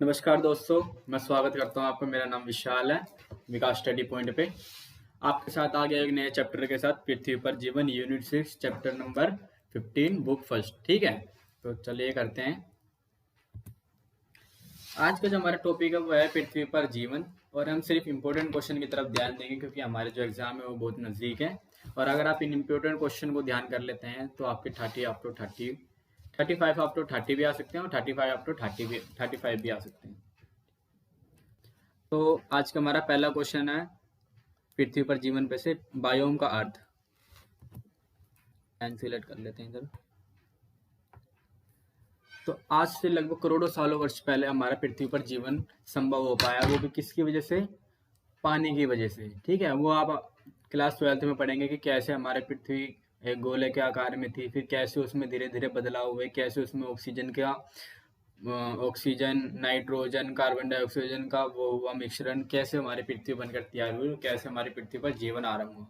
नमस्कार दोस्तों, मैं स्वागत करता हूं आपका। मेरा नाम विशाल है, विकास स्टडी पॉइंट पे आपके साथ आ गया एक नए चैप्टर के साथ। पृथ्वी पर जीवन unit 6 chapter number 15 book first. ठीक है, तो चलिए करते हैं। आज का जो हमारा टॉपिक है वो है पृथ्वी पर जीवन, और हम सिर्फ इम्पोर्टेंट क्वेश्चन की तरफ ध्यान देंगे क्योंकि हमारे जो एग्जाम है वो बहुत नज़दीक है। और अगर आप इन इम्पोर्टेंट क्वेश्चन को ध्यान कर लेते हैं तो आपके 30 अप टू 30, 35 अप टू 30 भी आ सकते हैं और 35 अप टू 35 भी आ सकते हैं। तो आज का हमारा पहला क्वेश्चन है पृथ्वी पर जीवन पे से बायोम का अर्थ। एंड सिलेक्ट कर लेते हैं इधर। तो आज से लगभग करोड़ों सालों वर्ष पहले हमारा पृथ्वी पर जीवन संभव हो पाया, वो भी किसकी वजह से? पानी की वजह से। ठीक है, वो आप क्लास 12th में पढ़ेंगे कि कैसे हमारे पृथ्वी एक गोले के आकार में थी, फिर कैसे उसमें धीरे धीरे बदलाव हुए, कैसे उसमें ऑक्सीजन, नाइट्रोजन, कार्बन डाइऑक्साइड का वो हुआ मिश्रण, कैसे हमारी पृथ्वी बनकर तैयार हुई, कैसे हमारी पृथ्वी पर जीवन आरंभ हुआ।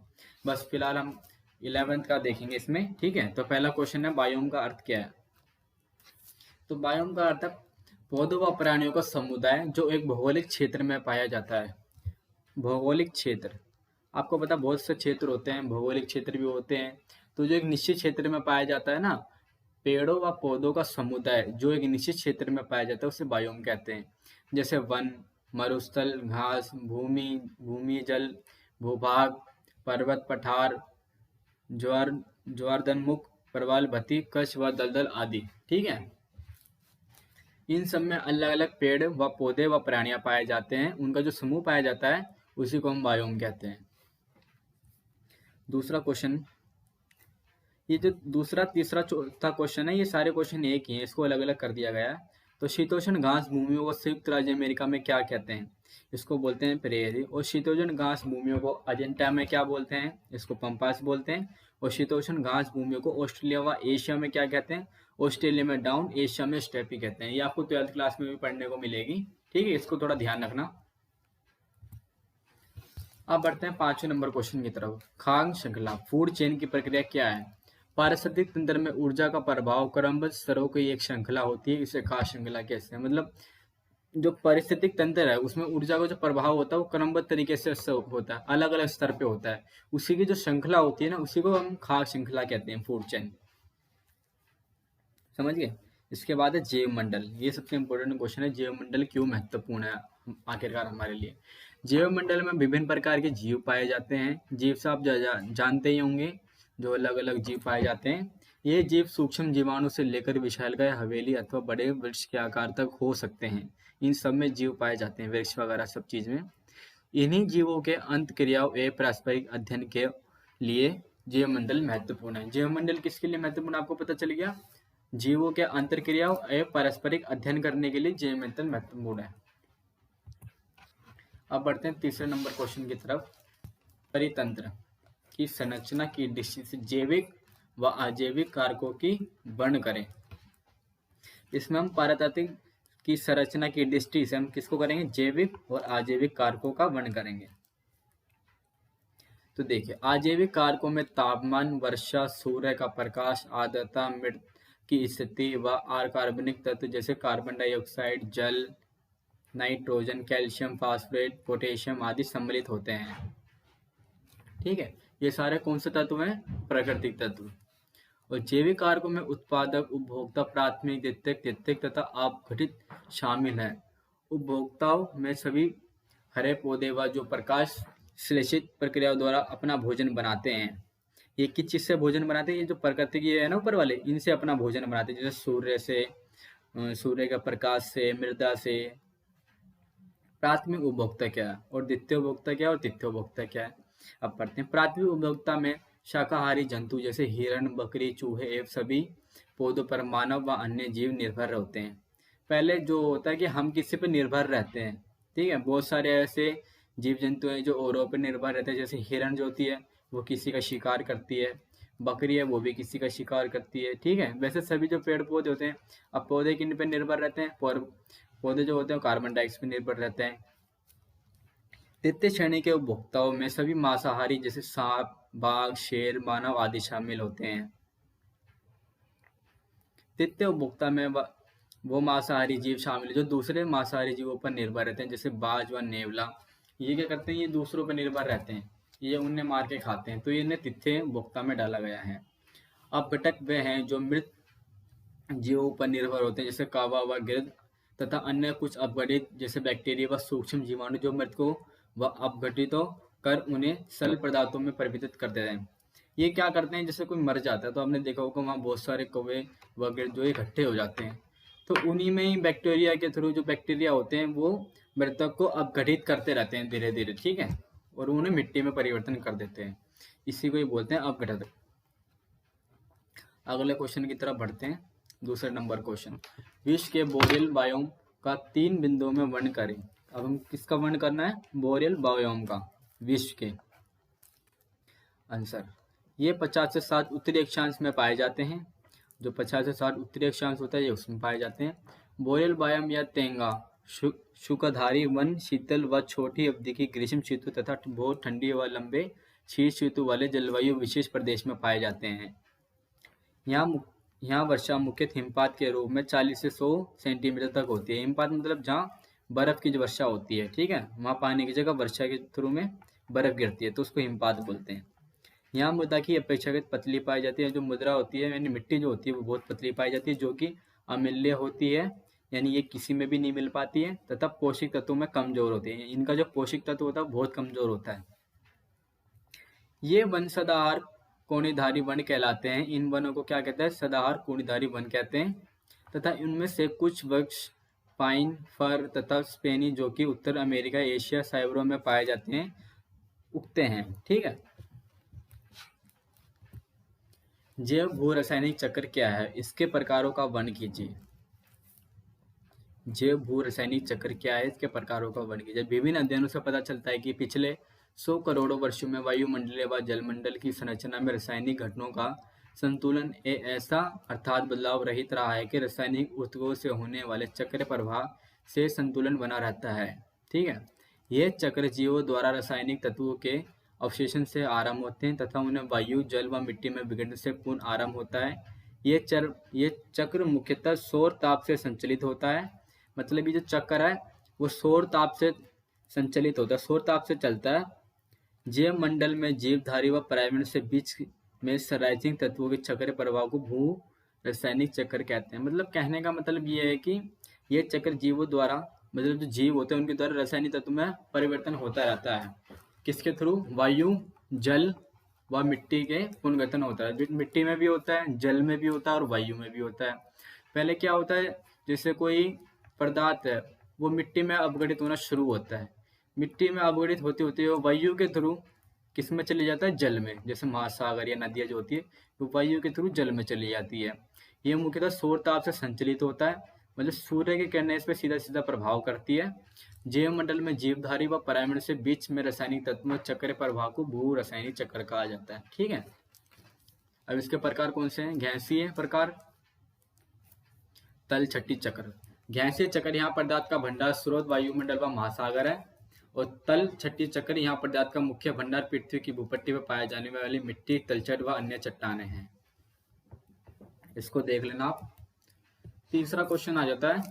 बस फिलहाल हम 11th का देखेंगे इसमें। ठीक है, तो पहला क्वेश्चन है बायोम का अर्थ क्या है। तो बायोम का अर्थ है पौधों व प्राणियों का समुदाय जो एक भौगोलिक क्षेत्र में पाया जाता है। भौगोलिक क्षेत्र, आपको पता बहुत से क्षेत्र होते हैं, भौगोलिक क्षेत्र भी होते हैं। तो जो एक निश्चित क्षेत्र में पाया जाता है ना, पेड़ों व पौधों का समुदाय जो एक निश्चित क्षेत्र में पाया जाता है उसे बायोम कहते हैं। जैसे वन, मरुस्थल, घास, भूमि जल, भूभाग, पर्वत, पठार, ज्वारदनमुख, प्रवाल भत्ती, कच्छ व दलदल आदि। ठीक है, इन सब में अलग अलग पेड़ व पौधे व प्राणियां पाए जाते हैं, उनका जो समूह पाया जाता है उसी को हम बायोम कहते हैं। दूसरा क्वेश्चन, ये जो दूसरा, तीसरा, चौथा क्वेश्चन है, ये सारे क्वेश्चन एक ही हैं, इसको अलग अलग कर दिया गया है। तो शीतोष्ण घास भूमियों को संयुक्त राज्य अमेरिका में क्या कहते हैं? इसको बोलते हैं प्रेयरी। और शीतोष्ण घास भूमियों को अर्जेंटीना में क्या बोलते हैं? इसको पंपास बोलते हैं। और शीतोष्ण घास भूमियों को ऑस्ट्रेलिया व एशिया में क्या कहते हैं? ऑस्ट्रेलिया में डाउन, एशिया में स्टेपी कहते हैं। ये आपको 12th क्लास में भी पढ़ने को मिलेगी। ठीक है, इसको थोड़ा ध्यान रखना। अब बढ़ते हैं 5वें नंबर क्वेश्चन की तरफ। खाद्य श्रृंखला, फूड चेन की प्रक्रिया क्या है? पारिस्थितिक तंत्र में ऊर्जा का प्रभाव क्रमबद्ध स्तरों की एक श्रृंखला होती है, इसे खाद्य श्रृंखला कहते हैं। मतलब जो पारिस्थितिक तंत्र है उसमें ऊर्जा का जो प्रभाव होता है वो क्रमबद्ध तरीके से होता है, अलग अलग स्तर पे होता है। उसी की जो श्रृंखला होती है ना, उसी को हम खाद्य श्रृंखला कहते हैं, फूड चेन। समझ गए? इसके बाद है जैव मंडल। ये सबसे इंपॉर्टेंट क्वेश्चन है, जैव मंडल क्यों महत्वपूर्ण है आखिरकार हमारे लिए। जैव मंडल में विभिन्न प्रकार के जीव पाए जाते हैं। जीव से आप जानते ही होंगे, जो अलग अलग जीव पाए जाते हैं। ये जीव सूक्ष्म जीवाणु से लेकर विशालकाय हवेली अथवा बड़े वृक्ष के आकार तक हो सकते हैं। इन सब में जीव पाए जाते हैं, वृक्ष वगैरह सब चीज में। इन्हीं जीवों के अंत क्रियाओं एवं पारस्परिक अध्ययन के लिए जैव मंडल महत्वपूर्ण है। जैव मंडल किसके लिए महत्वपूर्ण, आपको पता चल गया? जीवों के अंतरक्रियाओं एवं पारस्परिक अध्ययन करने के लिए जैव मंडल महत्वपूर्ण है। अब बढ़ते हैं तीसरे नंबर क्वेश्चन की तरफ। परितंत्र की संरचना की दृष्टि से जैविक व अजैविक कारकों की वर्णन करें। इसमें हम पारिस्थितिक की संरचना की दृष्टि से हम किसको करेंगे? जैविक और अजैविक कारकों का वर्णन करेंगे। तो देखिए, अजैविक कारकों में तापमान, वर्षा, सूर्य का प्रकाश, आर्द्रता, मृदा की स्थिति व अकार्बनिक तत्व जैसे कार्बन डाइऑक्साइड, जल, नाइट्रोजन, कैल्शियम, फास्फोरेट, पोटेशियम आदि सम्मिलित होते हैं। ठीक है, ये सारे कौन से तत्व हैं? प्राकृतिक तत्व। और जैविक कारकों में उत्पादक, उपभोक्ता, प्राथमिक, द्वितीयक तथा अपघटित शामिल हैं। उपभोक्ताओं में सभी हरे पौधे व जो प्रकाश संश्लेषित प्रक्रियाओं द्वारा अपना भोजन बनाते हैं। ये किस चीज से भोजन बनाते हैं? ये जो प्रकृति की है ना ऊपर वाले, इनसे अपना भोजन बनाते हैं, जैसे सूर्य से, सूर्य के प्रकाश से, मृदा से। प्राथमिक उपभोक्ता क्या है और द्वितीय उपभोक्ता क्या है और तृतीय उपभोक्ता क्या है? अब पढ़ते हैं। प्राथमिक उपभोक्ता में शाकाहारी जंतु जैसे हिरण, बकरी, चूहे एवं सभी पौधों पर मानव व अन्य जीव निर्भर होते हैं। पहले जो होता है कि हम किसी पर निर्भर रहते हैं। ठीक है, बहुत सारे ऐसे जीव जंतु हैं जो औरों पर निर्भर रहते हैं। जैसे हिरण जो होती है वो किसी का शिकार करती है, बकरी है वो भी किसी का शिकार करती है। ठीक है, वैसे सभी जो पेड़ पौधे होते हैं, अब पौधे किन पर निर्भर रहते हैं? पौधे जो होते हैं कार्बन डाइऑक्साइड पर निर्भर रहते हैं। तृतीय श्रेणी के उपभोक्ताओं में सभी मांसाहारी जैसे सांप, बाघ, शेर, मानव आदि शामिल होते हैं। तृतीय उपभोक्ता में वो मांसाहारी जीव शामिल है जो दूसरे मांसाहारी जीवों पर निर्भर रहते हैं, जैसे बाज व नेवला। ये क्या करते हैं, ये दूसरों पर निर्भर रहते हैं, ये उन्हें मार के खाते हैं, तो ये इन्हें तिथे भोक्ता में डाला गया है। अपघटक वे हैं जो मृत जीवों पर निर्भर होते हैं, जैसे कौवा व गिद्ध, तथा अन्य कुछ अपघटित जैसे बैक्टीरिया व सूक्ष्म जीवाणु जो मृत को व अपघटितों कर उन्हें सरल पदार्थों में परिवर्तित कर देते हैं। ये क्या करते हैं, जैसे कोई मर जाता है तो आपने देखा होगा वहाँ बहुत सारे कौवे वगैरह जो इकट्ठे हो जाते हैं, तो उन्हीं में ही बैक्टीरिया के थ्रू जो बैक्टीरिया होते हैं वो मृतक को अपघटित करते रहते हैं धीरे धीरे, ठीक है, और उन्हें मिट्टी में परिवर्तन कर देते हैं। इसी को ही बोलते हैं अपघटन। अगले क्वेश्चन की तरफ बढ़ते हैं। दूसरे नंबर क्वेश्चन, विश्व के बोरियल बायोम का 3 बिंदुओं में वर्णन करें। अब हम किसका वर्णन करना है, बोरियल बायोम का, विश्व के। आंसर, ये 50 से 60 उत्तरी अक्षांश में पाए जाते हैं। जो 50 से 60 उत्तरी अक्षांश होता है ये उसमें पाए जाते हैं। बोरियल बायोम या तेंगा शुष्कधारी वन शीतल व छोटी अवधि की ग्रीष्म ऋतु तथा बहुत ठंडी व लंबे शीत ऋतु वाले जलवायु विशेष प्रदेश में पाए जाते हैं। यहाँ वर्षा मुख्यतः हिमपात के रूप में 40 से 100 सेंटीमीटर तक होती है। हिमपात मतलब जहाँ बर्फ की जो वर्षा होती है, ठीक है, वहाँ पानी की जगह वर्षा के थ्रू में बर्फ गिरती है, तो उसको हिमपात बोलते हैं। यहाँ मृदा की अपेक्षाकृत पतली पाई जाती है। जो मुद्रा होती है यानी मिट्टी जो होती है वो बहुत पतली पाई जाती है, जो कि अम्लीय होती है, यानी ये किसी में भी नहीं मिल पाती है, तथा पोषक तत्वों में कमजोर होती है। इनका जो पोषक तत्व होता है बहुत कमजोर होता है। ये वन सदाहर कोणीधारी वन कहलाते हैं। इन वनों को क्या कहते हैं, सदाहर कोणीधारी वन कहते हैं। तथा इनमें से कुछ वृक्ष पाइन, फर तथा स्पेनी जो कि उत्तर अमेरिका, एशिया, साइबेरिया में पाए जाते हैं, उगते हैं, ठीक है। जैव भू रासायनिक चक्र क्या है, इसके प्रकारों का वर्णन कीजिए। जैव भू रासायनिक चक्र क्या है, इसके प्रकारों का वर्णन कीजिए। विभिन्न अध्ययनों से पता चलता है कि पिछले 100 करोड़ों वर्षों में वायुमंडलीय व जलमंडल की संरचना में रासायनिक घटनों का संतुलन ऐसा अर्थात बदलाव रहित रहा है कि रासायनिक ऊतकों से होने वाले चक्र प्रवाह से संतुलन बना रहता है, ठीक है। यह चक्र जीवों द्वारा रासायनिक तत्वों के अवशेषण से आरंभ होते हैं तथा उन्हें वायु, जल व मिट्टी में बिगड़ने से पुनः आरंभ होता है। ये चक्र मुख्यतः सौर ताप से संचालित होता है। मतलब ये जो चक्र है वो सौर ताप से संचालित होता है, सौर ताप से चलता है। जैव मंडल में जीवधारी व पर्यावरण से बीच में रासायनिक तत्वों के चक्र प्रवाह को भू रासायनिक चक्र कहते हैं। मतलब कहने का मतलब ये है कि ये चक्र जीवों द्वारा, मतलब जो जीव होते हैं उनके द्वारा रासायनिक तत्व में परिवर्तन होता रहता है। किसके थ्रू, वायु, जल व मिट्टी के पुनर्गठन होता है। मिट्टी में भी होता है, जल में भी होता है और वायु में भी होता है। पहले क्या होता है, जैसे कोई पदार्थ है वो मिट्टी में अपघटित होना शुरू होता है, मिट्टी में अपघटित होते होते वो वायु के थ्रू किस में चली जाता है, जल में। जैसे महासागर या नदियाँ जो होती है वो वायु के थ्रू जल में चली जाती है। ये मुख्यतः सौर ताप से संचालित होता है, मतलब सूर्य की किरणें इस पर सीधा सीधा प्रभाव करती है। जैव मंडल में जीवधारी व पर्यावरण से बीच में रासायनिक तत्व चक्र प्रवाह को भू रासायनिक चक्र कहा जाता है, ठीक है। अब इसके प्रकार कौन से हैं, गैसीय प्रकार, तल छठी चक्र। गैसीय चक्र यहाँ पदार्थ का भंडार स्रोत वायुमंडल व महासागर है, और तल छठी चक्र यहाँ पदार्थ का मुख्य भंडार पृथ्वी की भूपट्टी पर पाए जाने वाली मिट्टी, तलछट व अन्य चट्टानें हैं। इसको देख लेना आप। तीसरा क्वेश्चन आ जाता है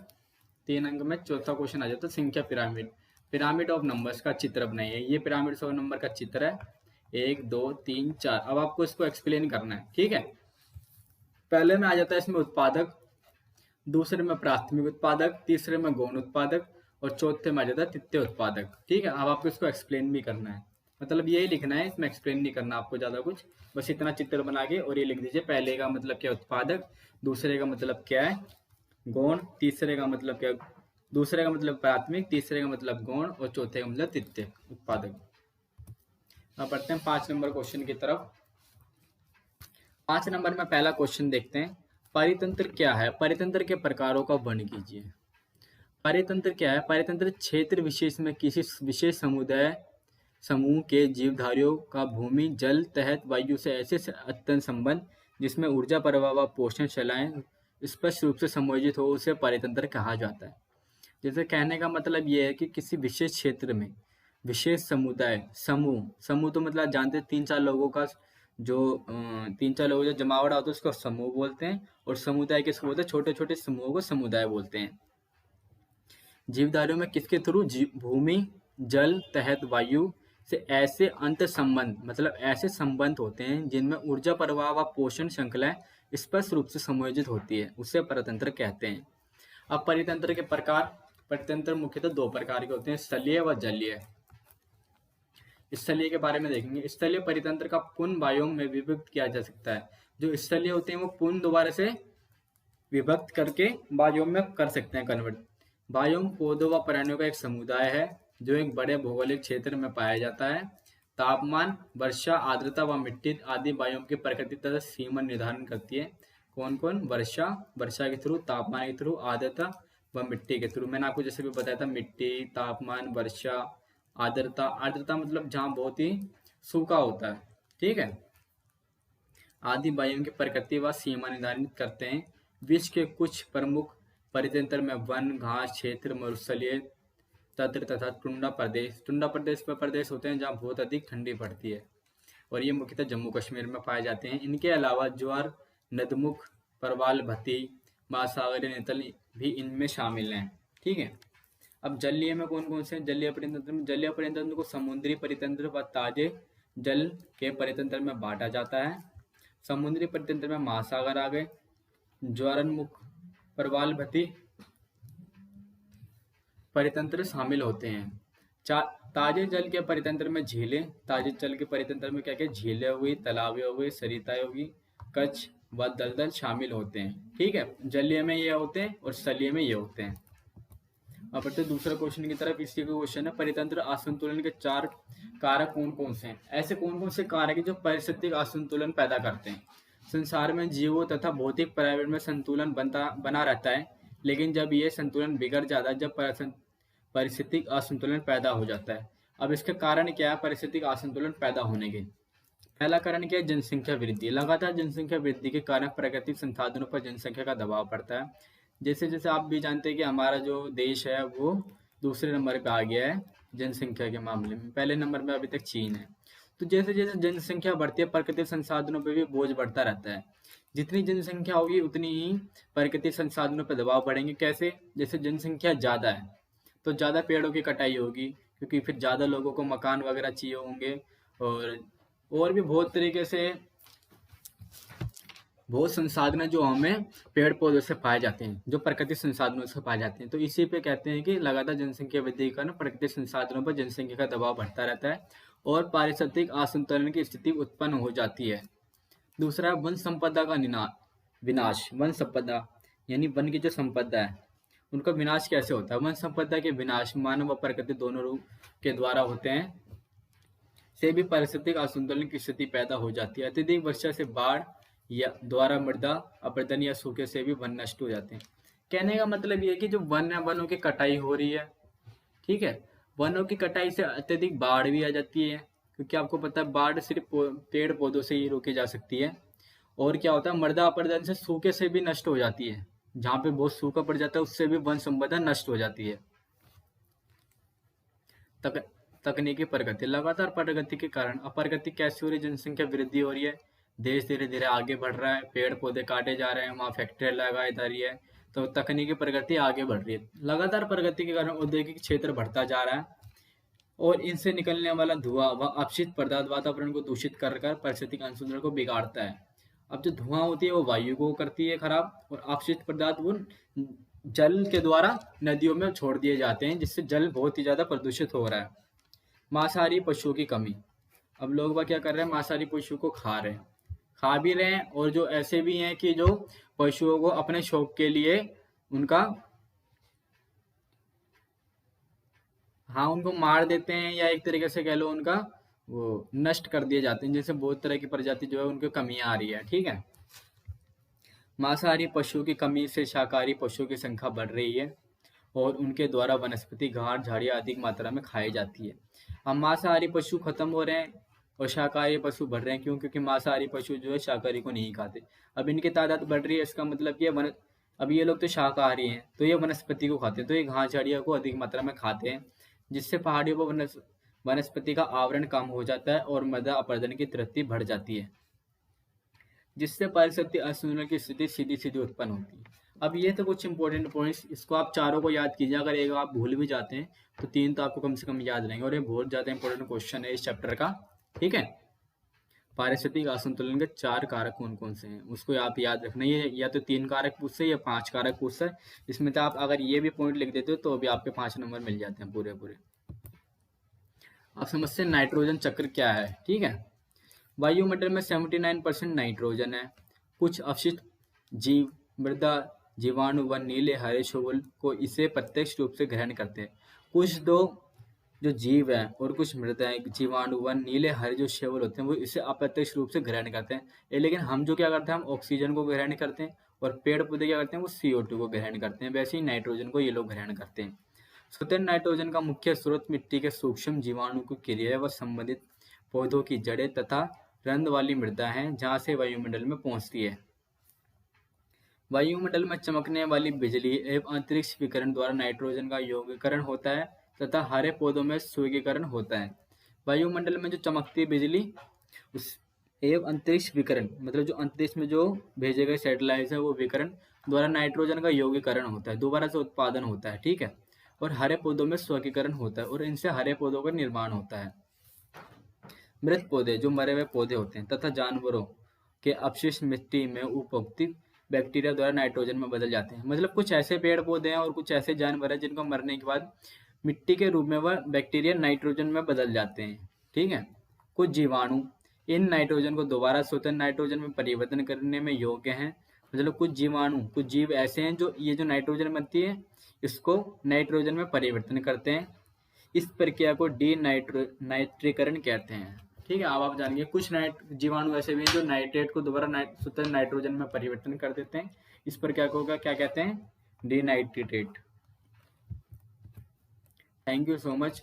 3 अंक में। चौथा क्वेश्चन आ जाता है संख्या पिरामिड, पिरामिड ऑफ नंबर्स का चित्र बनाइए। ये पिरामिड ऑफ नंबर का चित्र है, 1 2 3 4। अब आपको इसको एक्सप्लेन करना है, ठीक है। पहले में आ जाता है इसमें उत्पादक, दूसरे में प्राथमिक उत्पादक, तीसरे में गौण उत्पादक और चौथे में आ जाता है तृतीय उत्पादक, ठीक है। अब आपको इसको एक्सप्लेन भी करना है, मतलब यही लिखना है, इसमें एक्सप्लेन नहीं करना आपको ज्यादा कुछ, बस इतना चित्र बना के और ये लिख दीजिए। पहले का मतलब क्या उत्पादक, दूसरे का मतलब क्या है गौण, तीसरे का मतलब क्या, दूसरे का मतलब प्राथमिक, तीसरे का मतलब गौण और चौथे का मतलब तृतीय उत्पादक। अब बढ़ते हैं 5 नंबर क्वेश्चन की तरफ। 5 नंबर में पहला क्वेश्चन देखते हैं, परितंत्र क्या है, परितंत्र के प्रकारों का वर्णन कीजिए। परितंत्र क्या है, परितंत्र क्षेत्र विशेष में किसी विशेष समूह के जीवधारियों का भूमि, जल, तहत वायु से ऐसे अत्यंत संबंध जिसमें ऊर्जा प्रवाह व पोषण शैलाएं स्पष्ट रूप से संयोजित हो, उसे परितंत्र कहा जाता है। जैसे कहने का मतलब यह है कि किसी विशेष क्षेत्र में विशेष समुदाय, समूह तो मतलब जानते 3-4 लोगों का जो 3-4 लोगों जो जमावड़ा होता है उसको समूह बोलते हैं, और समुदाय किसको बोलते हैं? छोटे छोटे समूहों को समुदाय बोलते हैं। जीवधारियों में किसके थ्रू? भूमि, जल, तहत, वायु से ऐसे अंत संबंध, मतलब ऐसे संबंध होते हैं जिनमें ऊर्जा प्रवाह व पोषण श्रृंखलाएं स्पष्ट रूप से संयोजित होती है, उसे परितंत्र कहते हैं। अब परितंत्र के प्रकार, परितंत्र मुख्यतः दो प्रकार के होते हैं, स्थलीय व जलीय। स्थलीय के बारे में देखेंगे। स्थलीय परितंत्र का पुनः बायोम में विभक्त किया जा सकता है। जो स्थलीय होते हैं वो पुनः दोबारा से विभक्त करके बायोम में कर सकते हैं कन्वर्ट। बायोम पौधों व प्राणियों का एक समुदाय है जो एक बड़े भौगोलिक क्षेत्र में पाया जाता है। तापमान, वर्षा, आर्द्रता व मिट्टी आदि बायोम की प्रकृति तथा सीमा निर्धारण करती है। कौन कौन? वर्षा के थ्रू, तापमान के थ्रू, आर्द्रता व मिट्टी के थ्रू। मैंने आपको जैसे भी बताया था, मिट्टी, तापमान, वर्षा, आर्द्रता। आर्द्रता मतलब जहाँ बहुत ही सूखा होता है, ठीक है। आदि बायोम की प्रकृति व सीमा निर्धारित करते हैं। विश्व के कुछ प्रमुख परितंत्र में वन, घास क्षेत्र, मरुस्थलीय तंत्र तथा टुंडा प्रदेश। टुंडा प्रदेश में प्रदेश होते हैं जहाँ बहुत अधिक ठंडी पड़ती है, और ये मुख्यतः जम्मू कश्मीर में पाए जाते हैं। इनके अलावा ज्वार, नदमुख, परवाल भत्ती, महासागरीय नितल भी इनमें शामिल हैं, ठीक है। अब जलीय में कौन कौन से? जलीय परितंत्र में, जलीय परितंत्र को समुद्री परितंत्र व ताजे जल के परितंत्र में बांटा जाता है। समुद्री परितंत्र में महासागर आ गए, ज्वारनमुख, प्रवाल भत्ती परितंत्र शामिल होते हैं। ताजे जल के परितंत्र में झीलें, ताजे जल के परितंत्र में क्या क्या? झीलें हुई, तालाबें हो गई, सरिताएं होगी, कच्छ व दलदल शामिल होते हैं, ठीक है। जलीय में ये होते हैं और स्थलीय में ये होते हैं। अब बढ़ते दूसरा क्वेश्चन की तरफ। इसी का क्वेश्चन है, परितंत्र असंतुलन के 4 कारक कौन कौन से हैं? ऐसे कौन कौन से कारक हैं जो पारिस्थितिक असंतुलन पैदा करते हैं? संसार में जीवों तथा भौतिक पर्यावरण में संतुलन बना रहता है, लेकिन जब ये संतुलन बिगड़ जाता है, जब पारिस्थितिक असंतुलन पैदा हो जाता है। अब इसके कारण क्या है पारिस्थितिक असंतुलन पैदा होने के? पहला कारण क्या है? जनसंख्या वृद्धि। लगातार जनसंख्या वृद्धि के कारण प्राकृतिक संसाधनों पर जनसंख्या का दबाव पड़ता है। जैसे जैसे आप भी जानते हैं कि हमारा जो देश है वो दूसरे नंबर पे आ गया है जनसंख्या के मामले में। पहले नंबर में अभी तक चीन है। तो जैसे जैसे जनसंख्या बढ़ती है, प्राकृतिक संसाधनों पर भी बोझ बढ़ता रहता है। जितनी जनसंख्या होगी उतनी ही प्राकृतिक संसाधनों पर दबाव पड़ेंगे। कैसे? जैसे जनसंख्या ज़्यादा है तो ज़्यादा पेड़ों की कटाई होगी, क्योंकि फिर ज़्यादा लोगों को मकान वगैरह चाहिए होंगे, और भी बहुत तरीके से बहुत संसाधन जो हमें पेड़ पौधों से पाए जाते हैं, जो प्राकृतिक संसाधनों से पाए जाते हैं। तो इसी पे कहते हैं कि लगातार जनसंख्या वृद्धि के कारण प्राकृतिक संसाधनों पर जनसंख्या का दबाव बढ़ता रहता है और पारिस्थितिक असंतुलन की स्थिति उत्पन्न हो जाती है। दूसरा है वन संपदा का विनाश। वन संपदा यानी वन की जो संपदा है उनका विनाश कैसे होता है? वन संपदा के विनाश मानव व प्रकृति दोनों रूप के द्वारा होते हैं, से भी पारिस्थितिक असंतुलन की स्थिति पैदा हो जाती है। अत्यधिक वर्षा से, बाढ़ या द्वारा मृदा अपरदन या सूखे से भी वन नष्ट हो जाते हैं। कहने का मतलब ये है कि जो वन है, वनों की कटाई हो रही है, ठीक है। वनों की कटाई से अत्यधिक बाढ़ भी आ जाती है, क्योंकि आपको पता है बाढ़ सिर्फ पेड़ पौधों से ही रोकी जा सकती है। और क्या होता है, मृदा अपरदन से, सूखे से भी नष्ट हो जाती है। जहाँ पे बहुत सूखा पड़ जाता है उससे भी वन संपदा नष्ट हो जाती है। तकनीकी प्रगति। लगातार प्रगति के कारण अप्रगति कैसे हो रही है? जनसंख्या वृद्धि हो रही है, देश धीरे धीरे आगे बढ़ रहा है, पेड़ पौधे काटे जा रहे हैं, वहाँ फैक्ट्रियाँ लगाई जा रही है, तो तकनीकी प्रगति आगे बढ़ रही है। लगातार प्रगति के कारण औद्योगिक क्षेत्र बढ़ता जा रहा है और इनसे निकलने वाला धुआं व अपशिष्ट पदार्थ वातावरण को दूषित कर पारिस्थितिक संतुलन को बिगाड़ता है। अब जो धुआं होती है वो वायु को करती है खराब, और अपशिष्ट पदार्थ वो जल के द्वारा नदियों में छोड़ दिए जाते हैं, जिससे जल बहुत ही ज़्यादा प्रदूषित हो रहा है। मांसाहारी पशुओं की कमी। अब लोग क्या कर रहे हैं? मांसाहारी पशु को खा भी रहे हैं, और जो ऐसे भी हैं कि जो पशुओं को अपने शौक के लिए उनको मार देते हैं, या एक तरीके से कह लो उनका वो नष्ट कर दिए जाते हैं। जैसे बहुत तरह की प्रजाति जो है उनकी कमियां आ रही है, ठीक है। मांसाहारी पशुओं की कमी से शाकाहारी पशुओं की संख्या बढ़ रही है और उनके द्वारा वनस्पति, घास, झाड़ियाँ अधिक मात्रा में खाई जाती है। अब मांसाहारी पशु खत्म हो रहे हैं और शाकाहारी पशु बढ़ रहे हैं। क्यों? क्योंकि मांसाहारी पशु जो है शाकाहारी को नहीं खाते। अब इनकी तादाद बढ़ रही है, इसका मतलब कि अब ये लोग तो शाकाहारी हैं, तो ये वनस्पति को खाते हैं, तो ये घास झाड़ियों को अधिक मात्रा में खाते हैं, जिससे पहाड़ियों पर वनस्पति का आवरण कम हो जाता है और मृदा अपरदन की तीव्रता बढ़ जाती है। जिससे परिस्थिति असंतुलन की स्थिति सीधी सीधी उत्पन्न होती है। अब ये तो कुछ इंपॉर्टेंट पॉइंट्स, इसको आप चारों को याद कीजिए। अगर एक आप भूल भी जाते हैं तो 3 तो आपको कम से कम याद रहेंगे, और ये बहुत ज़्यादा इंपॉर्टेंट क्वेश्चन है इस चैप्टर का। ठीक है, पारिस्थितिक असंतुलन के 4 कारक कौन कौन से हैं उसको आप याद रखना। ये या तो 3 कारक पूछते या 5 कारक पूछता है। इसमें तो आप अगर ये भी पॉइंट लिख देते हो तो भी आपके 5 नंबर मिल जाते हैं पूरे पूरे। आप समझते हैं नाइट्रोजन चक्र क्या है। ठीक है, वायुमंडल में 79% नाइट्रोजन है। कुछ अवशिष्ट जीव, मृदा, जीवाणु व नीले हरे शोभल को इसे प्रत्यक्ष रूप से ग्रहण करते हैं। कुछ दो जो जीव है और कुछ मृदा है, जीवाणु व नीले हरे जो शैवाल होते हैं वो इसे अप्रत्यक्ष रूप से ग्रहण करते हैं। लेकिन हम जो क्या करते हैं, हम ऑक्सीजन को ग्रहण करते हैं, और पेड़ पौधे क्या करते हैं, वो CO2 को ग्रहण करते हैं। वैसे ही नाइट्रोजन को ये लोग ग्रहण करते हैं। स्वतंत्र नाइट्रोजन का मुख्य स्रोत मिट्टी के सूक्ष्म जीवाणु की क्रिया व संबंधित पौधों की जड़ें तथा रंध्र वाली मृदा है, जहाँ से वायुमंडल में पहुंचती है। वायुमंडल में चमकने वाली बिजली एवं अंतरिक्ष विकिरण द्वारा नाइट्रोजन का यौगीकरण होता है तथा हरे पौधों में स्वर्गीकरण होता है। वायुमंडल में जो चमकती बिजली उस एवं अंतरिक्ष विकिरण, मतलब जो अंतरिक्ष में जो भेजे गए सैटेलाइट है वो विकिरण द्वारा नाइट्रोजन का यौगीकरण होता है, दोबारा से उत्पादन होता है। ठीक है, और हरे पौधों में स्वर्गीकरण होता है, और इनसे हरे पौधों का निर्माण होता है। मृत पौधे जो मरे हुए पौधे होते हैं तथा जानवरों के अपशिष्ट मिट्टी में उपयुक्त बैक्टीरिया द्वारा नाइट्रोजन में बदल जाते हैं। मतलब कुछ ऐसे पेड़ पौधे हैं और कुछ ऐसे जानवर हैं जिनको मरने के बाद मिट्टी के रूप में वह बैक्टीरिया नाइट्रोजन में बदल जाते हैं। ठीक है, कुछ जीवाणु इन नाइट्रोजन को दोबारा स्वतंत्र नाइट्रोजन में परिवर्तन करने में योग्य हैं। मतलब कुछ जीवाणु, कुछ जीव ऐसे हैं जो ये जो नाइट्रोजन बनती है इसको नाइट्रोजन में परिवर्तन करते हैं। इस प्रक्रिया को नाइट्रीकरण कहते हैं। ठीक है, अब आप जानिए कुछ जीवाणु ऐसे भी हैं जो नाइट्रेट को दोबारा स्वतंत्र नाइट्रोजन में परिवर्तन कर देते हैं। इस प्रक्रिया को क्या कहते हैं, denitrate. Thank you so much.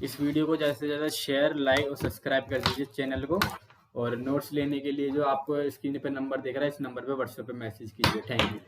इस वीडियो को ज़्यादा से ज़्यादा शेयर, लाइक और सब्सक्राइब कर दीजिए चैनल को। और नोट्स लेने के लिए जो आपको स्क्रीन पर नंबर दिख रहा है, इस नंबर पर व्हाट्सएप पर मैसेज कीजिए। Thank you.